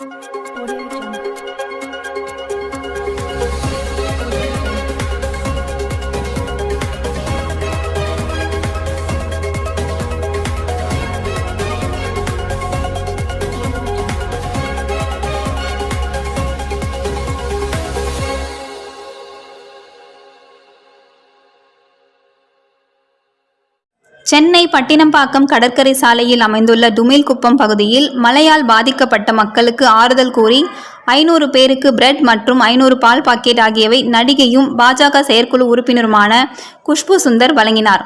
Audio Jungle. Chennai Pattinapakkam கடற்கரை சாலையில் அமைந்துள்ள டுமில்குப்பம் பகுதியில் மழையால் பாதிக்கப்பட்ட மக்களுக்கு ஆறுதல் கூறி 500 பேருக்கு பிரெட் மற்றும் 500 பால் பாக்கெட் ஆகியவை நடிகையும் பாஜக செயற்குழு உறுப்பினருமான குஷ்பு சுந்தர் வழங்கினார்.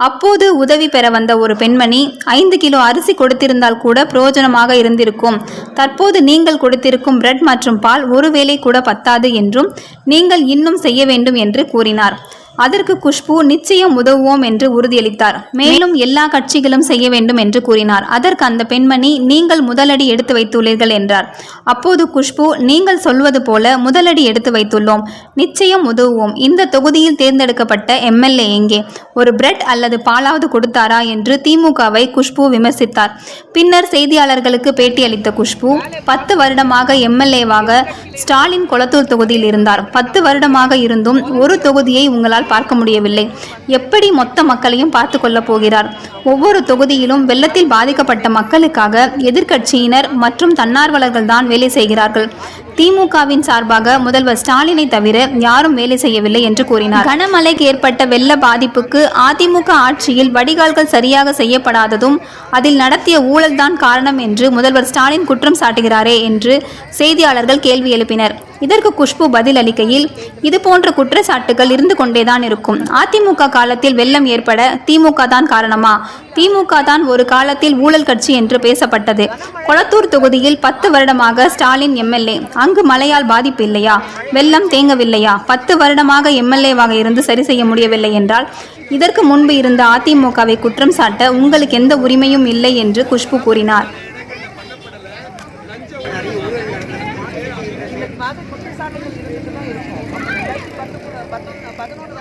அப்போது உதவி பெற வந்த ஒரு பெண்மணி 5 கிலோ அரிசி கொடுத்திருந்தால் கூட பிரயோஜனமாக இருந்திருக்கும். தற்போது நீங்கள் கொடுத்திருக்கும் பிரெட் மற்றும் பால் ஒருவேளை கூட பத்தாது என்றும் நீங்கள் இன்னும் செய்ய வேண்டும் என்று கூறினார். அதற்கு குஷ்பு நிச்சயம் உதவுவோம் என்று உறுதியளித்தார். மேலும் எல்லா கட்சிகளும் செய்ய வேண்டும் என்று கூறினார். அதற்கு அந்த பெண்மணி நீங்கள் முதலடி எடுத்து வைத்துள்ளீர்கள் என்றார். அப்போது குஷ்பு நீங்கள் சொல்வது போல முதலடி எடுத்து வைத்துள்ளோம், நிச்சயம் உதவுவோம். இந்த தொகுதியில் தேர்ந்தெடுக்கப்பட்ட எம்எல்ஏ எங்கே? ஒரு பிரெட் அல்லது பாலாவது கொடுத்தாரா என்று திமுகவை குஷ்பு விமர்சித்தார். பின்னர் செய்தியாளர்களுக்கு பேட்டியளித்த குஷ்பு 10 வருடமாக எம்எல்ஏவாக ஸ்டாலின் கொளத்தூர் தொகுதியில் இருந்தார். 10 வருடமாக இருந்தும் ஒரு தொகுதியை உங்களால் பார்க்க முடியவில்லை. எப்படி மொத்த மக்களையும் பார்த்து கொள்ள போகிறார்? ஒவ்வொரு தொகுதியிலும் வெள்ளத்தில் பாதிக்கப்பட்ட மக்களுக்காக எதிர்க்கட்சியினர் மற்றும் தன்னார்வலர்கள் தான் வேலை செய்கிறார்கள். திமுகவின் சார்பாக முதல்வர் ஸ்டாலினை தவிர யாரும் வேலை செய்யவில்லை என்று கூறினார். கனமழைக்கு ஏற்பட்ட வெள்ள பாதிப்புக்கு அதிமுக ஆட்சியில் வடிகால்கள் சரியாக செய்யப்படாததும் அதில் நடத்திய ஊழல்தான் காரணம் என்று முதல்வர் ஸ்டாலின் குற்றம் சாட்டுகிறாரே என்று செய்தியாளர்கள் கேள்வி எழுப்பினர். இதற்கு குஷ்பு பதில் அளிக்கையில், இது போன்ற குற்றச்சாட்டுகள் இருந்து கொண்டேதான் இருக்கும். அதிமுக காலத்தில் வெள்ளம் ஏற்பட திமுக தான் காரணமா? திமுக தான் ஒரு காலத்தில் ஊழல் கட்சி என்று பேசப்பட்டது. கொளத்தூர் தொகுதியில் 10 வருடமாக ஸ்டாலின் எம்எல்ஏ. அங்கு மழையால் பாதிப்பு இல்லையா? வெள்ளம் தேங்கவில்லையா? 10 வருடமாக எம்எல்ஏவாக இருந்து சரி செய்ய முடியவில்லை என்றால் இதற்கு முன்பு இருந்த அதிமுகவை குற்றம் சாட்ட உங்களுக்கு எந்த உரிமையும் இல்லை என்று குஷ்பு கூறினார். குற்றச்சாட்டுகள் இருந்துட்டு தான் இருக்கும்.